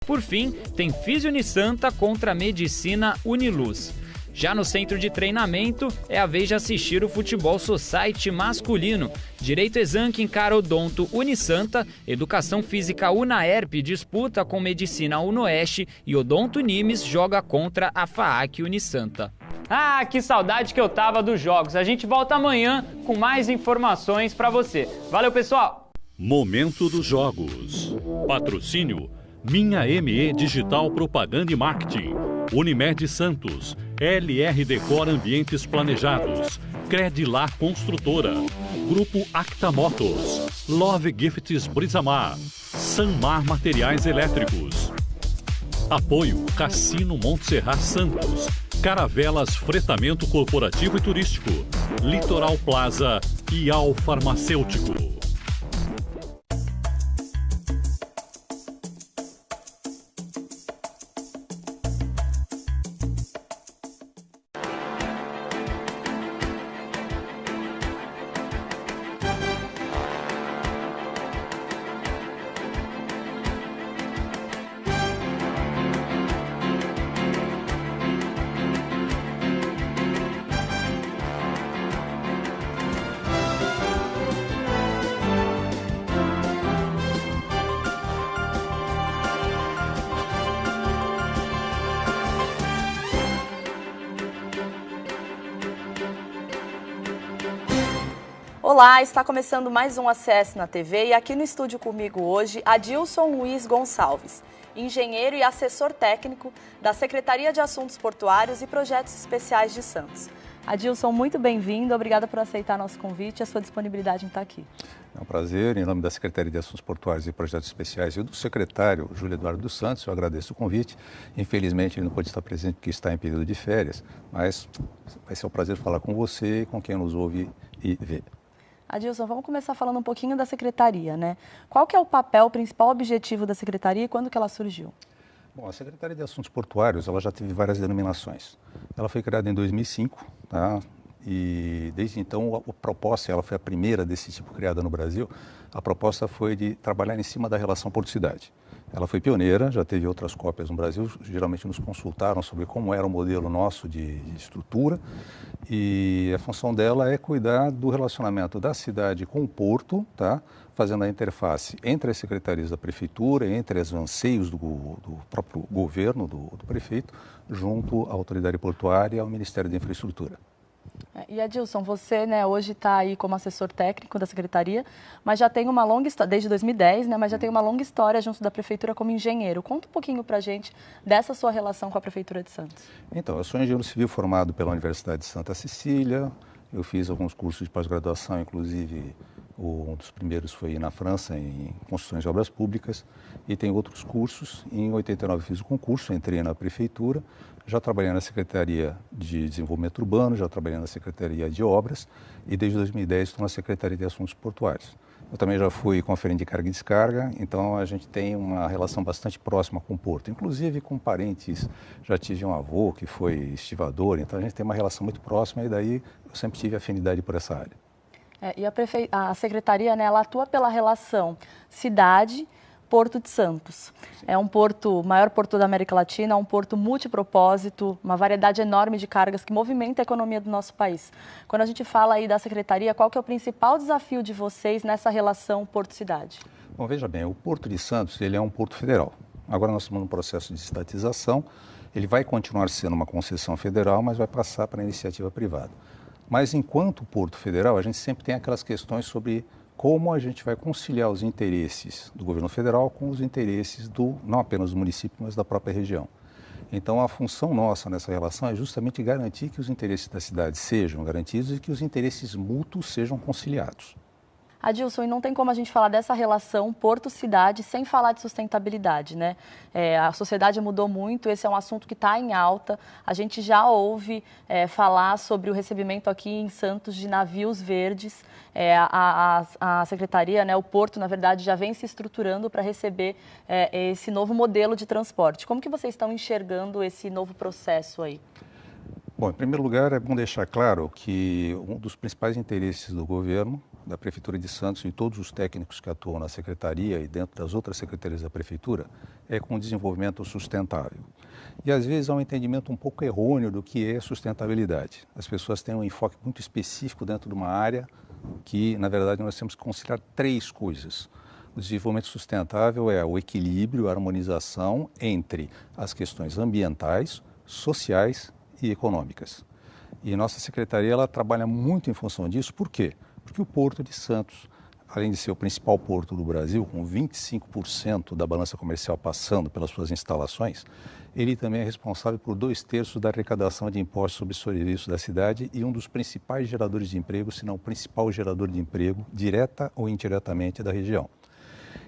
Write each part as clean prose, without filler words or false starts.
Por fim, tem Físio Unisanta contra Medicina Uniluz. Já no centro de treinamento, é a vez de assistir o Futebol Society masculino. Direito Exanc encara Odonto Unisanta, Educação Física Unaerp disputa com Medicina Unoeste e Odonto Nimes joga contra a FAAC Unisanta. Ah, que saudade que eu tava dos jogos. A gente volta amanhã com mais informações para você. Valeu, pessoal! Momento dos jogos. Patrocínio Minha ME Digital Propaganda e Marketing. Unimed Santos. LR Decor Ambientes Planejados. Credilar Construtora. Grupo Acta Motos. Love Gifts Brisamar. Sanmar Materiais Elétricos. Apoio Cassino Montserrat Santos. Caravelas Fretamento Corporativo e Turístico. Litoral Plaza e Al Farmacêutico. Olá, está começando mais um ACS na TV e aqui no estúdio comigo hoje, Adilson Luiz Gonçalves, engenheiro e assessor técnico da Secretaria de Assuntos Portuários e Projetos Especiais de Santos. Adilson, muito bem-vindo, obrigada por aceitar nosso convite e a sua disponibilidade em estar aqui. É um prazer, em nome da Secretaria de Assuntos Portuários e Projetos Especiais e do secretário Júlio Eduardo dos Santos, eu agradeço o convite. Infelizmente ele não pode estar presente porque está em período de férias, mas vai ser um prazer falar com você e com quem nos ouve e vê. Adilson, vamos começar falando um pouquinho da Secretaria, né? Qual que é o papel, o principal objetivo da Secretaria e quando que ela surgiu? Bom, a Secretaria de Assuntos Portuários, ela já teve várias denominações. Ela foi criada em 2005, tá? E desde então a proposta, ela foi a primeira desse tipo criada no Brasil, a proposta foi de trabalhar em cima da relação porto-cidade. Ela foi pioneira, já teve outras cópias no Brasil, geralmente nos consultaram sobre como era o modelo nosso de estrutura e a função dela é cuidar do relacionamento da cidade com o porto, tá? Fazendo a interface entre as secretarias da prefeitura, entre os anseios do próprio governo, do prefeito, junto à autoridade portuária e ao Ministério da Infraestrutura. E Adilson, você, né, hoje está aí como assessor técnico da Secretaria, mas já tem uma longa história, desde 2010, né, mas já tem uma longa história junto da Prefeitura como engenheiro. Conta um pouquinho para a gente dessa sua relação com a Prefeitura de Santos. Então, eu sou engenheiro civil formado pela Universidade de Santa Cecília, eu fiz alguns cursos de pós-graduação, inclusive um dos primeiros foi na França, em construções de obras públicas, e tem outros cursos. Em 89 fiz o concurso, entrei na Prefeitura, já trabalhei na Secretaria de Desenvolvimento Urbano, já trabalhei na Secretaria de Obras e desde 2010 estou na Secretaria de Assuntos Portuários. Eu também já fui conferente de carga e descarga, então a gente tem uma relação bastante próxima com o porto, inclusive com parentes. Já tive um avô que foi estivador, então a gente tem uma relação muito próxima e daí eu sempre tive afinidade por essa área. E a Secretaria, né, ela atua pela relação cidade, Porto de Santos. Sim. É um porto, o maior porto da América Latina, um porto multipropósito, uma variedade enorme de cargas que movimenta a economia do nosso país. Quando a gente fala aí da Secretaria, qual que é o principal desafio de vocês nessa relação porto-cidade? Bom, veja bem, o Porto de Santos, ele é um porto federal. Agora nós estamos num processo de estatização, ele vai continuar sendo uma concessão federal, mas vai passar para a iniciativa privada. Mas enquanto Porto Federal, a gente sempre tem aquelas questões sobre como a gente vai conciliar os interesses do governo federal com os interesses não apenas do município, mas da própria região. Então, a função nossa nessa relação é justamente garantir que os interesses da cidade sejam garantidos e que os interesses mútuos sejam conciliados. Adilson, e não tem como a gente falar dessa relação porto-cidade sem falar de sustentabilidade, né? A sociedade mudou muito, esse é um assunto que está em alta. A gente já ouve falar sobre o recebimento aqui em Santos de navios verdes. A Secretaria, né, o Porto, na verdade, já vem se estruturando para receber esse novo modelo de transporte. Como que vocês estão enxergando esse novo processo aí? Bom, em primeiro lugar, é bom deixar claro que um dos principais interesses do governo, da Prefeitura de Santos e todos os técnicos que atuam na Secretaria e dentro das outras secretarias da Prefeitura é com o desenvolvimento sustentável. E às vezes há um entendimento um pouco errôneo do que é sustentabilidade. As pessoas têm um enfoque muito específico dentro de uma área que, na verdade, nós temos que considerar três coisas. O desenvolvimento sustentável é o equilíbrio, a harmonização entre as questões ambientais, sociais e econômicas. E nossa secretaria ela trabalha muito em função disso. Por quê? Porque o Porto de Santos, além de ser o principal porto do Brasil, com 25% da balança comercial passando pelas suas instalações, ele também é responsável por 2/3 da arrecadação de impostos sobre serviços da cidade e um dos principais geradores de emprego, se não o principal gerador de emprego, direta ou indiretamente da região.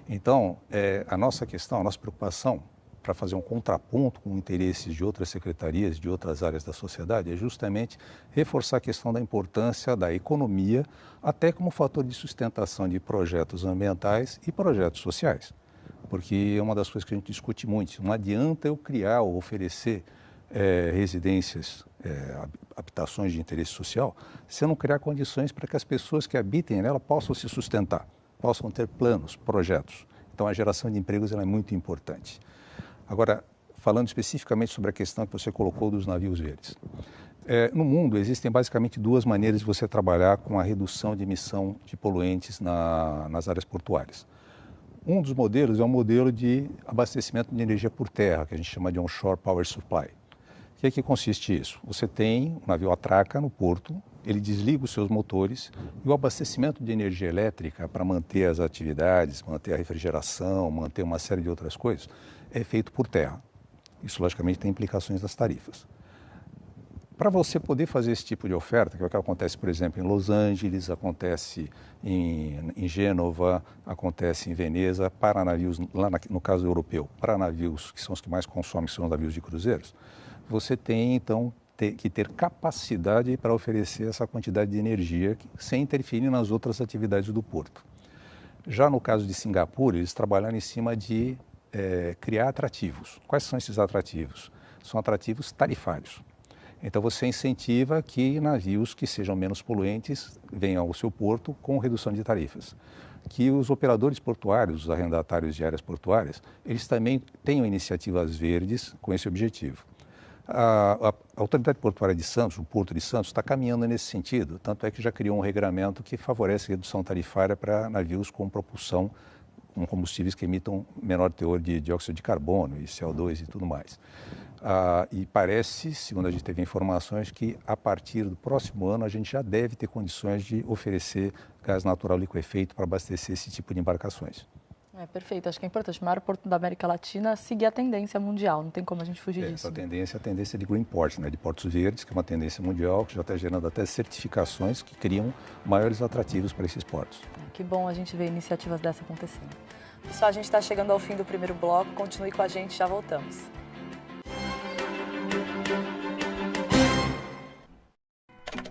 Então, a nossa questão, a nossa preocupação, para fazer um contraponto com interesses de outras secretarias, de outras áreas da sociedade, é justamente reforçar a questão da importância da economia, até como fator de sustentação de projetos ambientais e projetos sociais. Porque é uma das coisas que a gente discute muito. Não adianta eu criar ou oferecer residências, habitações de interesse social, se eu não criar condições para que as pessoas que habitem nela possam se sustentar, possam ter planos, projetos. Então, a geração de empregos ela é muito importante. Agora, falando especificamente sobre a questão que você colocou dos navios verdes. No mundo, existem basicamente duas maneiras de você trabalhar com a redução de emissão de poluentes nas áreas portuárias. Um dos modelos é o modelo de abastecimento de energia por terra, que a gente chama de onshore power supply. O que é que consiste isso? Você tem um navio atraca no porto, ele desliga os seus motores e o abastecimento de energia elétrica para manter as atividades, manter a refrigeração, manter uma série de outras coisas, é feito por terra. Isso, logicamente, tem implicações nas tarifas. Para você poder fazer esse tipo de oferta, que é o que acontece, por exemplo, em Los Angeles, acontece em Gênova, acontece em Veneza, para navios, lá no caso europeu, para navios que são os que mais consomem, que são os navios de cruzeiros, você tem, então, que ter capacidade para oferecer essa quantidade de energia sem interferir nas outras atividades do porto. Já no caso de Singapura, eles trabalharam em cima de criar atrativos. Quais são esses atrativos? São atrativos tarifários. Então você incentiva que navios que sejam menos poluentes venham ao seu porto com redução de tarifas. Que os operadores portuários, os arrendatários de áreas portuárias, eles também tenham iniciativas verdes com esse objetivo. A Autoridade Portuária de Santos, o Porto de Santos, está caminhando nesse sentido, tanto é que já criou um regulamento que favorece redução tarifária para navios com propulsão com combustíveis que emitam menor teor de dióxido de carbono e CO2 e tudo mais. E parece, segundo a gente teve informações, que a partir do próximo ano a gente já deve ter condições de oferecer gás natural liquefeito para abastecer esse tipo de embarcações. Perfeito, acho que é importante. O maior porto da América Latina seguir a tendência mundial, não tem como a gente fugir disso. Essa tendência é a tendência de green port, de portos verdes, que é uma tendência mundial, que já está gerando até certificações que criam maiores atrativos para esses portos. Que bom a gente ver iniciativas dessa acontecendo. Pessoal, a gente está chegando ao fim do primeiro bloco, continue com a gente, já voltamos.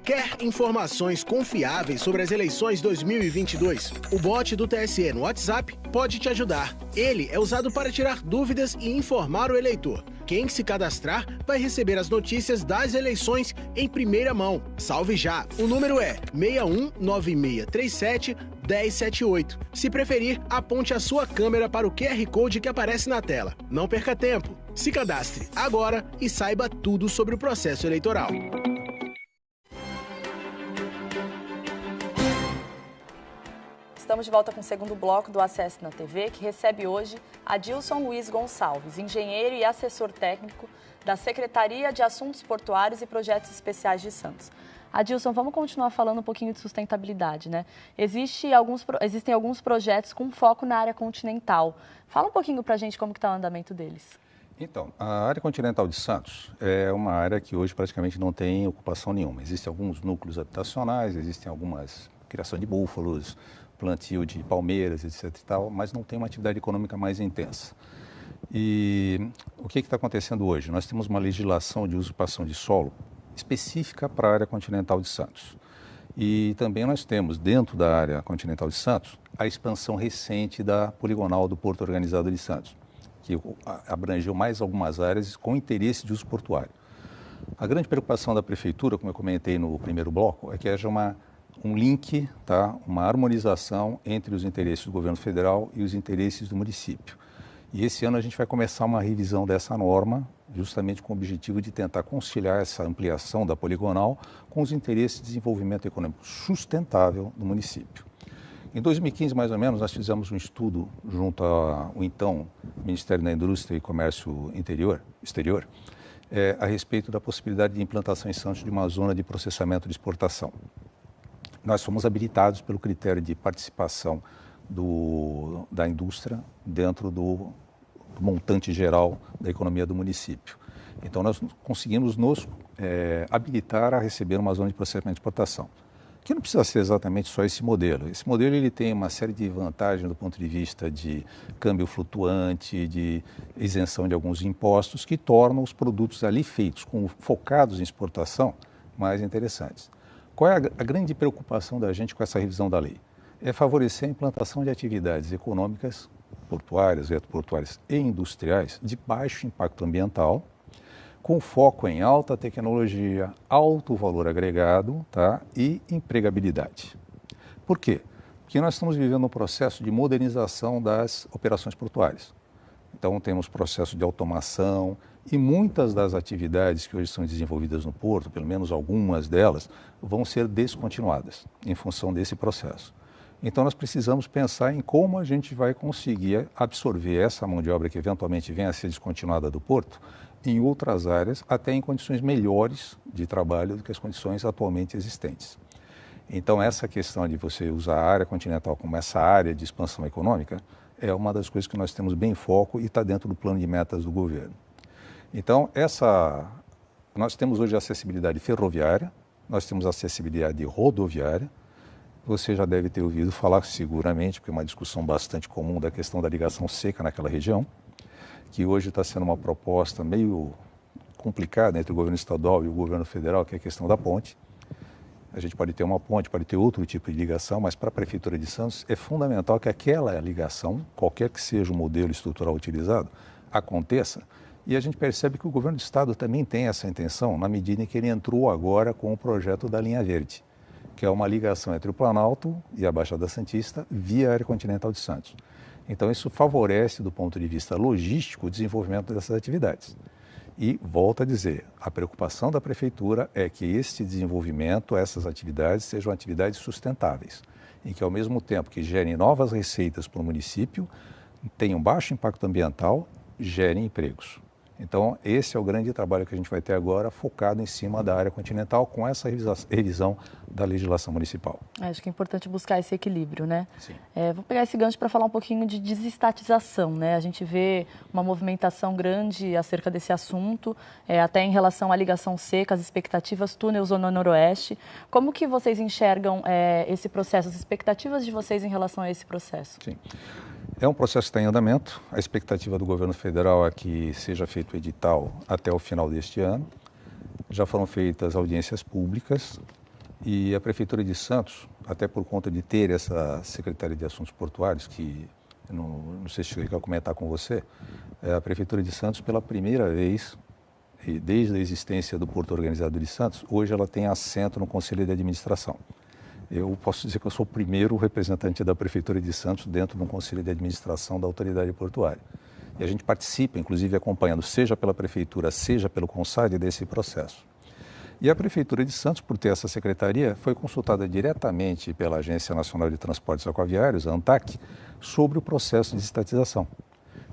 Quer informações confiáveis sobre as eleições 2022? O bot do TSE no WhatsApp pode te ajudar. Ele é usado para tirar dúvidas e informar o eleitor. Quem se cadastrar vai receber as notícias das eleições em primeira mão. Salve já! O número é 619637-1078. Se preferir, aponte a sua câmera para o QR Code que aparece na tela. Não perca tempo. Se cadastre agora e saiba tudo sobre o processo eleitoral. Estamos de volta com o segundo bloco do Acesso na TV, que recebe hoje Adilson Luiz Gonçalves, engenheiro e assessor técnico da Secretaria de Assuntos Portuários e Projetos Especiais de Santos. Adilson, vamos continuar falando um pouquinho de sustentabilidade, né? Existem alguns projetos com foco na área continental. Fala um pouquinho para a gente como que está o andamento deles. Então, a área continental de Santos é uma área que hoje praticamente não tem ocupação nenhuma. Existem alguns núcleos habitacionais, existem algumas criação de búfalos, plantio de palmeiras, etc. e tal, mas não tem uma atividade econômica mais intensa. E o que está acontecendo hoje? Nós temos uma legislação de usurpação de solo específica para a área continental de Santos. E também nós temos, dentro da área continental de Santos, a expansão recente da poligonal do Porto Organizado de Santos, que abrangeu mais algumas áreas com interesse de uso portuário. A grande preocupação da Prefeitura, como eu comentei no primeiro bloco, é que haja um link, tá? Uma harmonização entre os interesses do governo federal e os interesses do município. E esse ano a gente vai começar uma revisão dessa norma, justamente com o objetivo de tentar conciliar essa ampliação da poligonal com os interesses de desenvolvimento econômico sustentável do município. Em 2015, mais ou menos, nós fizemos um estudo junto ao então Ministério da Indústria e Comércio Exterior, a respeito da possibilidade de implantação em Santos de uma zona de processamento de exportação. Nós fomos habilitados pelo critério de participação da indústria dentro do montante geral da economia do município. Então, nós conseguimos nos habilitar a receber uma zona de processamento de exportação, que não precisa ser exatamente só esse modelo. Esse modelo ele tem uma série de vantagens do ponto de vista de câmbio flutuante, de isenção de alguns impostos, que tornam os produtos ali feitos, focados em exportação, mais interessantes. Qual é a grande preocupação da gente com essa revisão da lei? É favorecer a implantação de atividades econômicas, portuárias, retroportuárias e industriais de baixo impacto ambiental, com foco em alta tecnologia, alto valor agregado, tá? E empregabilidade. Por quê? Porque nós estamos vivendo um processo de modernização das operações portuárias. Então, temos processo de automação e muitas das atividades que hoje são desenvolvidas no porto, pelo menos algumas delas, vão ser descontinuadas em função desse processo. Então, nós precisamos pensar em como a gente vai conseguir absorver essa mão de obra que eventualmente venha a ser descontinuada do porto em outras áreas, até em condições melhores de trabalho do que as condições atualmente existentes. Então, essa questão de você usar a área continental como essa área de expansão econômica é uma das coisas que nós temos bem em foco e está dentro do plano de metas do governo. Então, nós temos hoje acessibilidade ferroviária, nós temos acessibilidade rodoviária. Você já deve ter ouvido falar seguramente, porque é uma discussão bastante comum da questão da ligação seca naquela região, que hoje está sendo uma proposta meio complicada entre o governo estadual e o governo federal, que é a questão da ponte. A gente pode ter uma ponte, pode ter outro tipo de ligação, mas para a Prefeitura de Santos é fundamental que aquela ligação, qualquer que seja o modelo estrutural utilizado, aconteça. E a gente percebe que o governo do estado também tem essa intenção, na medida em que ele entrou agora com o projeto da Linha Verde, que é uma ligação entre o Planalto e a Baixada Santista via área continental de Santos. Então, isso favorece, do ponto de vista logístico, o desenvolvimento dessas atividades. E, volto a dizer, a preocupação da Prefeitura é que este desenvolvimento, essas atividades, sejam atividades sustentáveis, em que, ao mesmo tempo que gerem novas receitas para o município, tenham baixo impacto ambiental, gerem empregos. Então, esse é o grande trabalho que a gente vai ter agora, focado em cima da área continental, com essa revisão da legislação municipal. Acho que é importante buscar esse equilíbrio, né? Sim. Vou pegar esse gancho para falar um pouquinho de desestatização, né? A gente vê uma movimentação grande acerca desse assunto, até em relação à ligação seca, as expectativas, túnel Zona Noroeste. Como que vocês enxergam esse processo, as expectativas de vocês em relação a esse processo? Sim. É um processo que está em andamento. A expectativa do governo federal é que seja feito o edital até o final deste ano. Já foram feitas audiências públicas e a Prefeitura de Santos, até por conta de ter essa Secretaria de Assuntos Portuários, que não sei se cheguei a comentar com você, a Prefeitura de Santos, pela primeira vez, desde a existência do Porto Organizado de Santos, hoje ela tem assento no Conselho de Administração. Eu posso dizer que eu sou o primeiro representante da Prefeitura de Santos dentro de um conselho de administração da autoridade portuária. E a gente participa, inclusive, acompanhando, seja pela Prefeitura, seja pelo CONSAD, desse processo. E a Prefeitura de Santos, por ter essa secretaria, foi consultada diretamente pela Agência Nacional de Transportes Aquaviários, a ANTAQ, sobre o processo de estatização.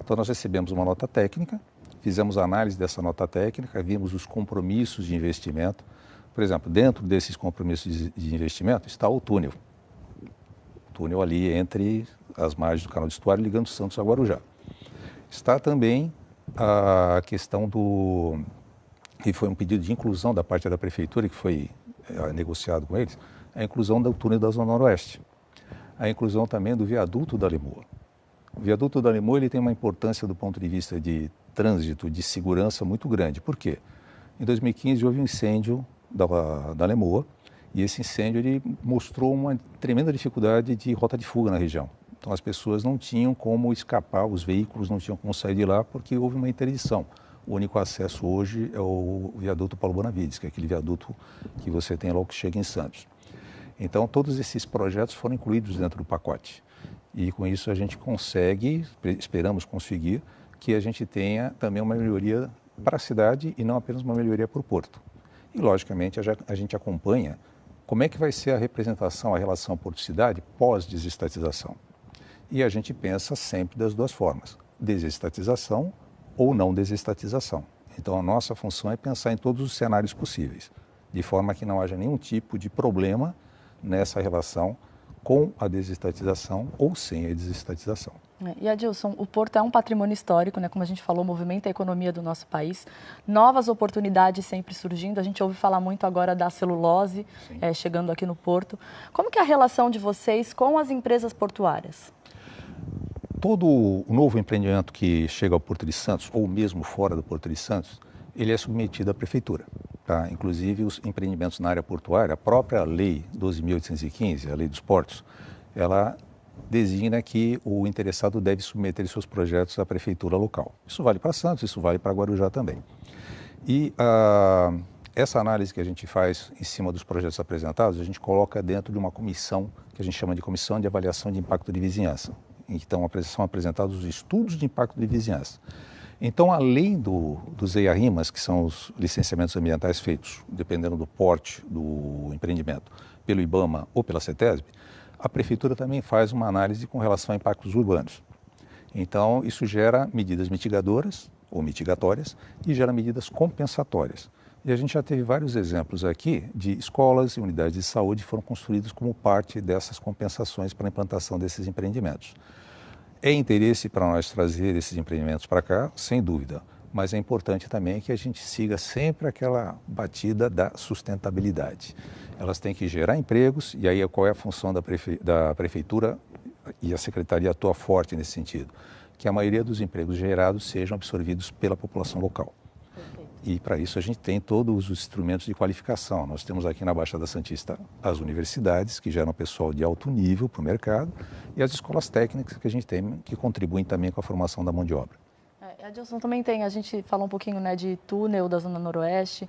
Então, nós recebemos uma nota técnica, fizemos análise dessa nota técnica, vimos os compromissos de investimento. Por exemplo, dentro desses compromissos de investimento está o túnel. O túnel ali entre as margens do canal de estuário ligando Santos a Guarujá. Está também a questão que foi um pedido de inclusão da parte da Prefeitura, que foi negociado com eles, a inclusão do túnel da Zona Noroeste. A inclusão também do viaduto da Lemoa. O viaduto da Lemoa ele tem uma importância do ponto de vista de trânsito, de segurança muito grande. Por quê? Em 2015 houve um incêndio da Lemoa, e esse incêndio ele mostrou uma tremenda dificuldade de rota de fuga na região. Então as pessoas não tinham como escapar, os veículos não tinham como sair de lá porque houve uma interdição. O único acesso hoje é o viaduto Paulo Bonavides, que é aquele viaduto que você tem logo que chega em Santos. Então, todos esses projetos foram incluídos dentro do pacote. E com isso a gente consegue, esperamos conseguir, que a gente tenha também uma melhoria para a cidade e não apenas uma melhoria para o porto. E, logicamente, a gente acompanha como é que vai ser a representação, a relação porto-cidade pós-desestatização. E a gente pensa sempre das duas formas, desestatização ou não desestatização. Então, a nossa função é pensar em todos os cenários possíveis, de forma que não haja nenhum tipo de problema nessa relação com a desestatização ou sem a desestatização. E Adilson, o porto é um patrimônio histórico, né? Como a gente falou, movimenta a economia do nosso país. Novas oportunidades sempre surgindo. A gente ouve falar muito agora da celulose chegando aqui no porto. Como que é a relação de vocês com as empresas portuárias? Todo o novo empreendimento que chega ao Porto de Santos, ou mesmo fora do Porto de Santos, ele é submetido à prefeitura. Tá? Inclusive, os empreendimentos na área portuária, a própria Lei 12.815, a Lei dos Portos, ela designa que o interessado deve submeter seus projetos à prefeitura local. Isso vale para Santos, isso vale para Guarujá também. E essa análise que a gente faz em cima dos projetos apresentados, a gente coloca dentro de uma comissão que a gente chama de Comissão de Avaliação de Impacto de Vizinhança. Então, são apresentados os estudos de impacto de vizinhança. Então, além dos EIA-RIMAS, que são os licenciamentos ambientais feitos, dependendo do porte do empreendimento, pelo IBAMA ou pela CETESB, a Prefeitura também faz uma análise com relação a impactos urbanos. Então, isso gera medidas mitigadoras ou mitigatórias e gera medidas compensatórias. E a gente já teve vários exemplos aqui de escolas e unidades de saúde que foram construídas como parte dessas compensações para a implantação desses empreendimentos. É interesse para nós trazer esses empreendimentos para cá, sem dúvida, mas é importante também que a gente siga sempre aquela batida da sustentabilidade. Elas têm que gerar empregos, e aí qual é a função da Prefeitura, e a Secretaria atua forte nesse sentido, que a maioria dos empregos gerados sejam absorvidos pela população local. E para isso a gente tem todos os instrumentos de qualificação. Nós temos aqui na Baixada Santista as universidades, que geram pessoal de alto nível para o mercado, e as escolas técnicas que a gente tem, que contribuem também com a formação da mão de obra. Adilson, também tem, a gente falou um pouquinho, né, de túnel da Zona Noroeste,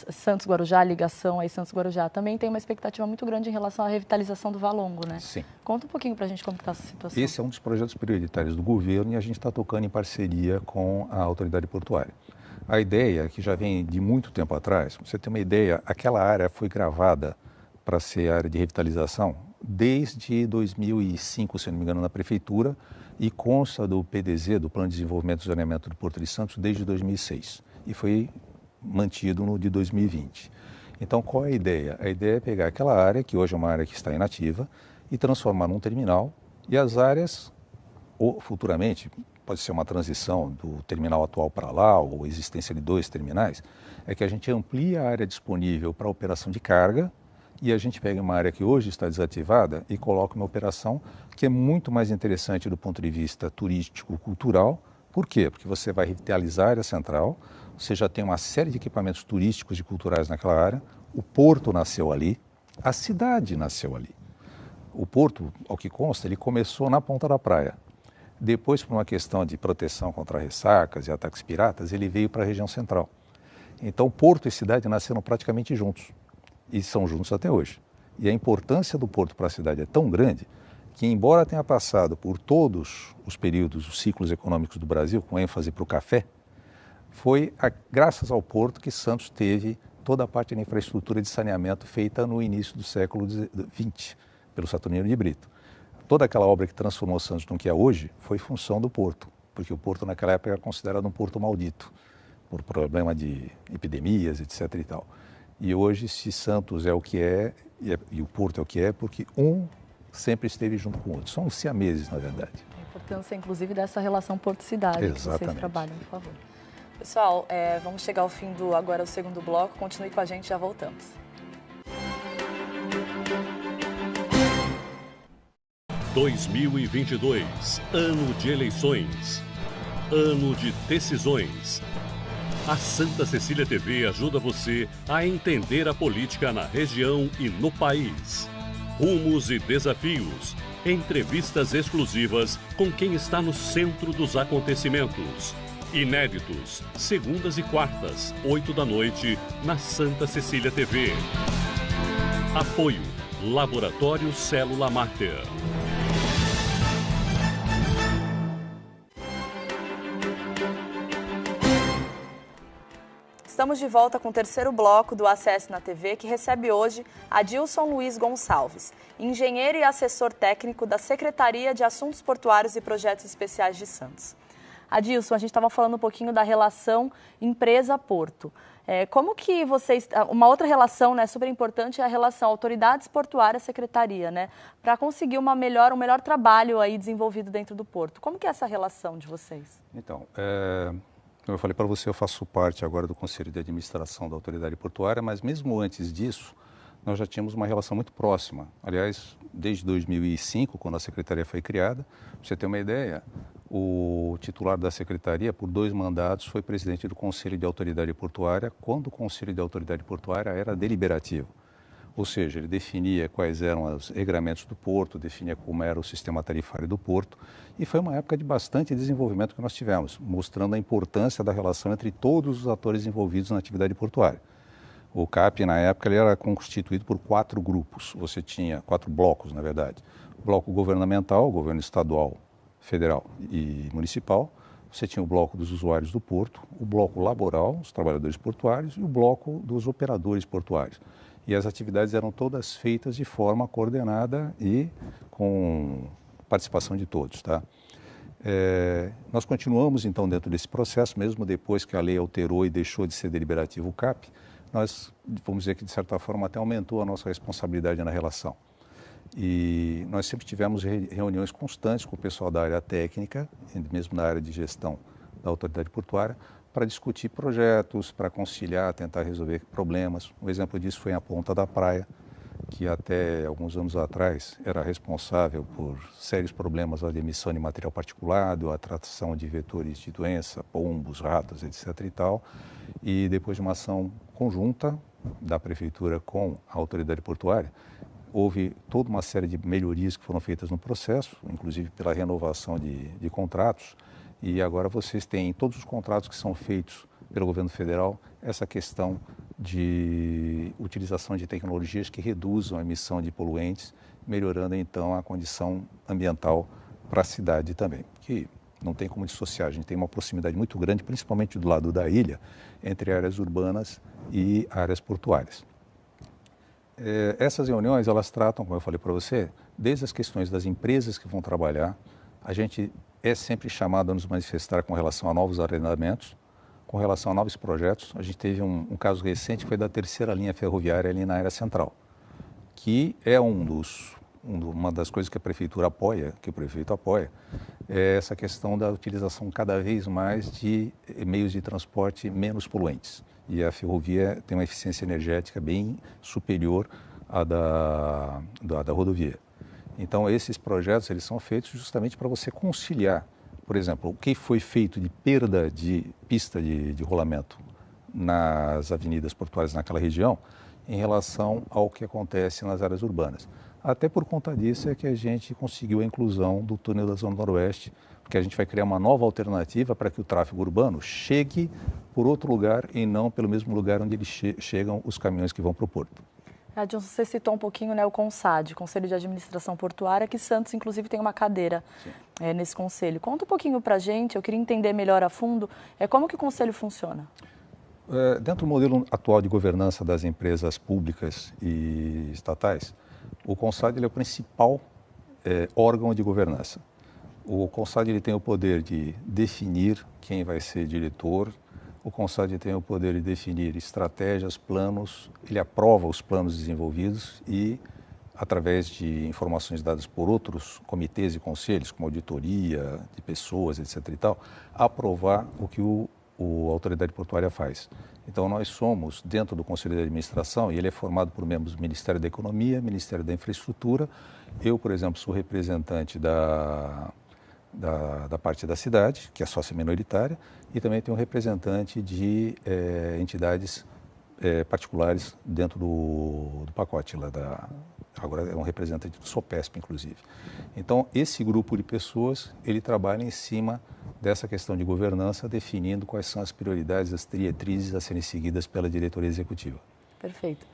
Santos-Guarujá, ligação aí Santos-Guarujá. Também tem uma expectativa muito grande em relação à revitalização do Valongo, né? Sim. Conta um pouquinho para a gente como está essa situação. Esse é um dos projetos prioritários do governo e a gente está tocando em parceria com a autoridade portuária. A ideia, que já vem de muito tempo atrás, pra você ter uma ideia, aquela área foi gravada para ser área de revitalização desde 2005, se não me engano, na Prefeitura, e consta do PDZ, do Plano de Desenvolvimento e Zoneamento do Porto de Santos, desde 2006. E foi mantido no de 2020. Então, qual é a ideia? A ideia é pegar aquela área, que hoje é uma área que está inativa, e transformar num terminal, e as áreas, ou futuramente, pode ser uma transição do terminal atual para lá, ou a existência de 2 terminais, é que a gente amplia a área disponível para operação de carga, e a gente pega uma área que hoje está desativada e coloca uma operação que é muito mais interessante do ponto de vista turístico-cultural. Por quê? Porque você vai revitalizar a área central, você já tem uma série de equipamentos turísticos e culturais naquela área, o porto nasceu ali, a cidade nasceu ali. O porto, ao que consta, ele começou na ponta da praia. Depois, por uma questão de proteção contra ressacas e ataques piratas, ele veio para a região central. Então, porto e cidade nasceram praticamente juntos. E são juntos até hoje. E a importância do porto para a cidade é tão grande que, embora tenha passado por todos os períodos, os ciclos econômicos do Brasil, com ênfase para o café, foi graças ao porto que Santos teve toda a parte da infraestrutura de saneamento feita no início do século XX, pelo Saturnino de Brito. Toda aquela obra que transformou Santos no que é hoje foi função do porto, porque o porto naquela época era considerado um porto maldito, por problema de epidemias, etc. e tal. E hoje, se Santos é o que é, e o Porto é o que é, porque um sempre esteve junto com o outro. São os siameses, na verdade. A importância, inclusive, dessa relação porto-cidade que vocês trabalham, por favor. Pessoal, vamos chegar ao fim agora do segundo bloco. Continue com a gente, já voltamos. – 2022, ano de eleições, ano de decisões. A Santa Cecília TV ajuda você a entender a política na região e no país. Rumos e desafios, entrevistas exclusivas com quem está no centro dos acontecimentos. Inéditos, segundas e quartas, 8 da noite, na Santa Cecília TV. Apoio, Laboratório Célula Mater. Estamos de volta com o terceiro bloco do ACS na TV, que recebe hoje Adilson Luiz Gonçalves, engenheiro e assessor técnico da Secretaria de Assuntos Portuários e Projetos Especiais de Santos. Adilson, a gente estava falando um pouquinho da relação empresa-porto. Como que vocês... Uma outra relação, né, super importante é a relação autoridades portuárias-secretaria, né, para conseguir um melhor trabalho aí desenvolvido dentro do porto. Como que é essa relação de vocês? Então, como eu falei para você, eu faço parte agora do Conselho de Administração da Autoridade Portuária, mas mesmo antes disso, nós já tínhamos uma relação muito próxima. Aliás, desde 2005, quando a Secretaria foi criada, para você ter uma ideia, o titular da Secretaria, por 2 mandatos, foi presidente do Conselho de Autoridade Portuária, quando o Conselho de Autoridade Portuária era deliberativo. Ou seja, ele definia quais eram os regramentos do porto, definia como era o sistema tarifário do porto, e foi uma época de bastante desenvolvimento que nós tivemos, mostrando a importância da relação entre todos os atores envolvidos na atividade portuária. O CAP, na época, ele era constituído por 4 grupos, você tinha 4 blocos, na verdade. O bloco governamental, governo estadual, federal e municipal, você tinha o bloco dos usuários do porto, o bloco laboral, os trabalhadores portuários, e o bloco dos operadores portuários. E as atividades eram todas feitas de forma coordenada e com participação de todos, tá? Nós continuamos, então, dentro desse processo, mesmo depois que a lei alterou e deixou de ser deliberativo o CAP, nós, vamos dizer que, de certa forma, até aumentou a nossa responsabilidade na relação. E nós sempre tivemos reuniões constantes com o pessoal da área técnica, mesmo na área de gestão da autoridade portuária, para discutir projetos, para conciliar, tentar resolver problemas. Um exemplo disso foi a Ponta da Praia, que até alguns anos atrás era responsável por sérios problemas de emissão de material particulado, a atração de vetores de doença, pombos, ratos, etc. e tal. E depois de uma ação conjunta da Prefeitura com a autoridade portuária, houve toda uma série de melhorias que foram feitas no processo, inclusive pela renovação de contratos. E agora vocês têm em todos os contratos que são feitos pelo governo federal essa questão de utilização de tecnologias que reduzam a emissão de poluentes, melhorando então a condição ambiental para a cidade também, que não tem como dissociar. A gente tem uma proximidade muito grande, principalmente do lado da ilha, entre áreas urbanas e áreas portuárias. Essas reuniões, elas tratam, como eu falei para você, desde as questões das empresas que vão trabalhar. A gente é sempre chamado a nos manifestar com relação a novos arrendamentos, com relação a novos projetos. A gente teve um caso recente que foi da 3ª linha ferroviária ali na área central, que é uma das coisas que a prefeitura apoia, que o prefeito apoia, é essa questão da utilização cada vez mais de meios de transporte menos poluentes. E a ferrovia tem uma eficiência energética bem superior à da rodovia. Então, esses projetos, eles são feitos justamente para você conciliar, por exemplo, o que foi feito de perda de pista de rolamento nas avenidas portuárias naquela região, em relação ao que acontece nas áreas urbanas. Até por conta disso é que a gente conseguiu a inclusão do túnel da Zona Noroeste, porque a gente vai criar uma nova alternativa para que o tráfego urbano chegue por outro lugar e não pelo mesmo lugar onde chegam os caminhões que vão para o porto. Adilson, você citou um pouquinho, né, o CONSAD, Conselho de Administração Portuária, que Santos, inclusive, tem uma cadeira nesse conselho. Conta um pouquinho para a gente, eu queria entender melhor a fundo, como que o conselho funciona? Dentro do modelo atual de governança das empresas públicas e estatais, o CONSAD ele é o principal órgão de governança. O CONSAD ele tem o poder de definir quem vai ser diretor. O CONSAD tem o poder de definir estratégias, planos, ele aprova os planos desenvolvidos e, através de informações dadas por outros comitês e conselhos, como auditoria de pessoas, etc. e tal, aprovar o que a autoridade portuária faz. Então, nós somos, dentro do Conselho de Administração, e ele é formado por membros do Ministério da Economia, Ministério da Infraestrutura. Eu, por exemplo, sou representante da parte da cidade, que é sócia minoritária, e também tenho um representante de entidades particulares dentro do pacote lá agora é um representante do SOPESP, inclusive. Então, esse grupo de pessoas, ele trabalha em cima dessa questão de governança, definindo quais são as prioridades, as diretrizes a serem seguidas pela diretoria executiva. Perfeito.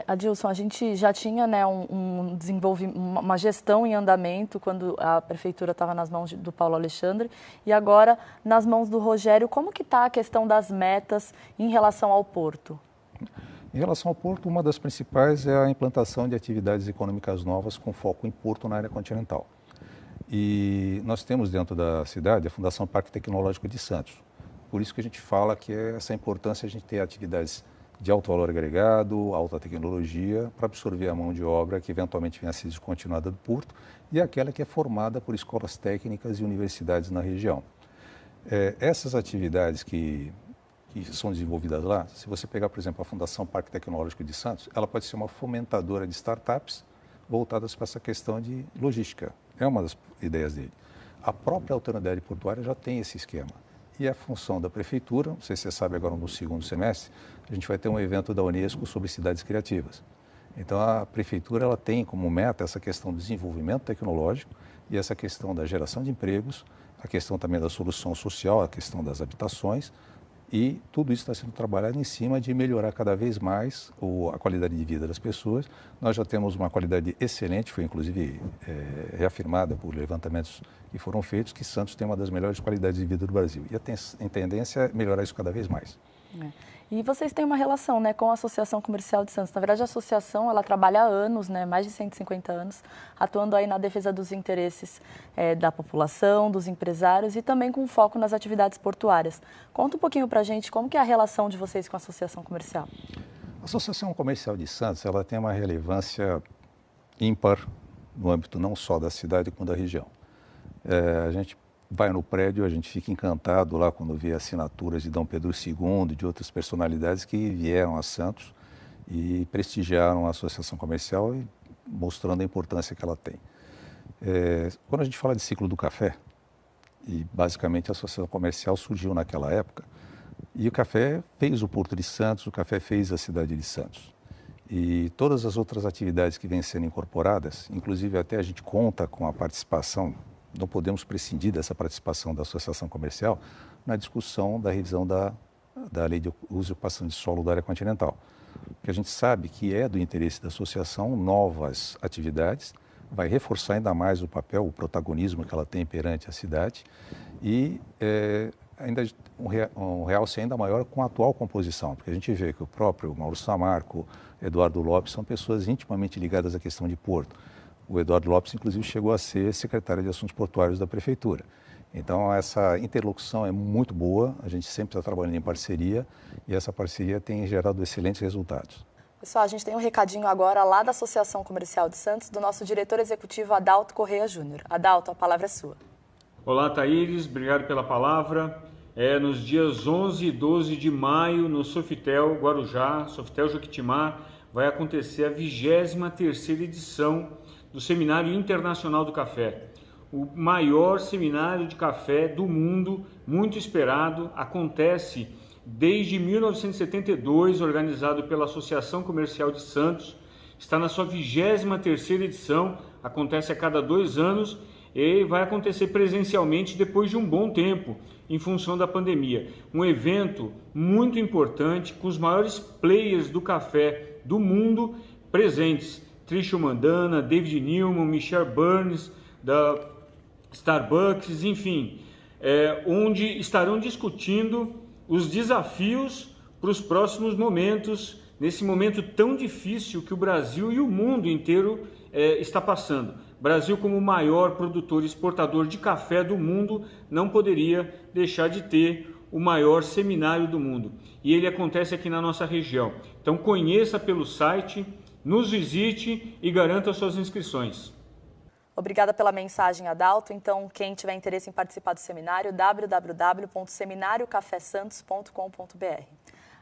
Adilson, a gente já tinha, né, uma gestão em andamento quando a prefeitura estava nas mãos do Paulo Alexandre e agora nas mãos do Rogério. Como que está a questão das metas em relação ao Porto? Em relação ao Porto, uma das principais é a implantação de atividades econômicas novas com foco em Porto na área continental. E nós temos dentro da cidade a Fundação Parque Tecnológico de Santos. Por isso que a gente fala que é essa importância a gente ter atividades de alto valor agregado, alta tecnologia, para absorver a mão de obra que eventualmente venha a ser descontinuada do Porto e aquela que é formada por escolas técnicas e universidades na região. Essas atividades que são desenvolvidas lá, se você pegar, por exemplo, a Fundação Parque Tecnológico de Santos, ela pode ser uma fomentadora de startups voltadas para essa questão de logística. É uma das ideias dele. A própria autoridade portuária já tem esse esquema. E a função da prefeitura, não sei se você sabe, agora no segundo semestre, a gente vai ter um evento da Unesco sobre cidades criativas. Então a prefeitura ela tem como meta essa questão do desenvolvimento tecnológico e essa questão da geração de empregos, a questão também da solução social, a questão das habitações, e tudo isso está sendo trabalhado em cima de melhorar cada vez mais a qualidade de vida das pessoas. Nós já temos uma qualidade excelente, foi inclusive reafirmada por levantamentos que foram feitos, que Santos tem uma das melhores qualidades de vida do Brasil. E a tendência é melhorar isso cada vez mais. E vocês têm uma relação, né, com a Associação Comercial de Santos. Na verdade, a associação ela trabalha há anos, né, mais de 150 anos, atuando aí na defesa dos interesses da população, dos empresários e também com foco nas atividades portuárias. Conta um pouquinho para a gente como que é a relação de vocês com a Associação Comercial. A Associação Comercial de Santos ela tem uma relevância ímpar no âmbito não só da cidade, como da região. A gente vai no prédio, a gente fica encantado lá quando vê assinaturas de Dom Pedro II e de outras personalidades que vieram a Santos e prestigiaram a Associação Comercial, mostrando a importância que ela tem. Quando a gente fala de ciclo do café, e basicamente a Associação Comercial surgiu naquela época, e o café fez o Porto de Santos, o café fez a cidade de Santos. E todas as outras atividades que vêm sendo incorporadas, inclusive até a gente conta com a participação, não podemos prescindir dessa participação da Associação Comercial na discussão da revisão da Lei de Uso e Ocupação de Solo da área continental. Porque a gente sabe que é do interesse da associação novas atividades, vai reforçar ainda mais o papel, o protagonismo que ela tem perante a cidade e ainda um realce ainda maior com a atual composição, porque a gente vê que o próprio Mauro Samarco, Eduardo Lopes são pessoas intimamente ligadas à questão de porto. O Eduardo Lopes, inclusive, chegou a ser secretário de Assuntos Portuários da Prefeitura. Então, essa interlocução é muito boa, a gente sempre está trabalhando em parceria e essa parceria tem gerado excelentes resultados. Pessoal, a gente tem um recadinho agora lá da Associação Comercial de Santos, do nosso diretor executivo Adalto Correia Júnior. Adalto, a palavra é sua. Olá, Thaíris, obrigado pela palavra. Nos dias 11 e 12 de maio, no Sofitel Guarujá, Sofitel Jequitimá, vai acontecer a 23ª edição do Seminário Internacional do Café. O maior seminário de café do mundo, muito esperado, acontece desde 1972, organizado pela Associação Comercial de Santos, está na sua 23ª edição, acontece a cada 2 anos e vai acontecer presencialmente depois de um bom tempo, em função da pandemia. Um evento muito importante, com os maiores players do café do mundo presentes. Trisho Mandana, David Newman, Michelle Burns, da Starbucks, enfim, onde estarão discutindo os desafios para os próximos momentos, nesse momento tão difícil que o Brasil e o mundo inteiro está passando. Brasil, como o maior produtor e exportador de café do mundo, não poderia deixar de ter o maior seminário do mundo. E ele acontece aqui na nossa região. Então conheça pelo site, nos visite e garanta suas inscrições. Obrigada pela mensagem, Adalto. Então, quem tiver interesse em participar do seminário, www.seminariocafesantos.com.br.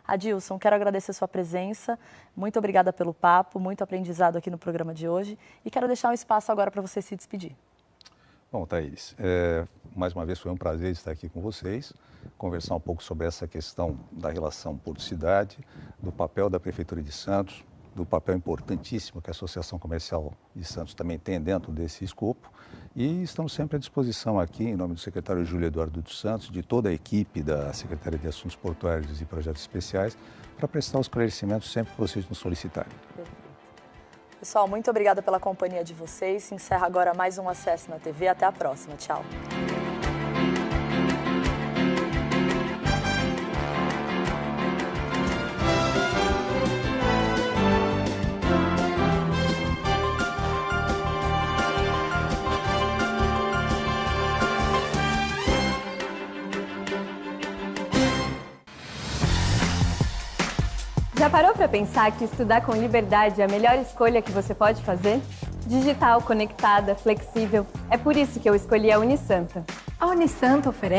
Adilson, quero agradecer a sua presença. Muito obrigada pelo papo, muito aprendizado aqui no programa de hoje. E quero deixar um espaço agora para você se despedir. Bom, Thaís, mais uma vez foi um prazer estar aqui com vocês, conversar um pouco sobre essa questão da relação Porto-Cidade, do papel da Prefeitura de Santos, do papel importantíssimo que a Associação Comercial de Santos também tem dentro desse escopo e estamos sempre à disposição aqui, em nome do secretário Júlio Eduardo dos Santos, de toda a equipe da Secretaria de Assuntos Portuários e Projetos Especiais, para prestar os esclarecimentos sempre que vocês nos solicitarem. Pessoal, muito obrigada pela companhia de vocês. Se encerra agora mais um Acesso na TV. Até a próxima. Tchau. Já parou para pensar que estudar com liberdade é a melhor escolha que você pode fazer? Digital, conectada, flexível. É por isso que eu escolhi a Unisanta. A Unisanta oferece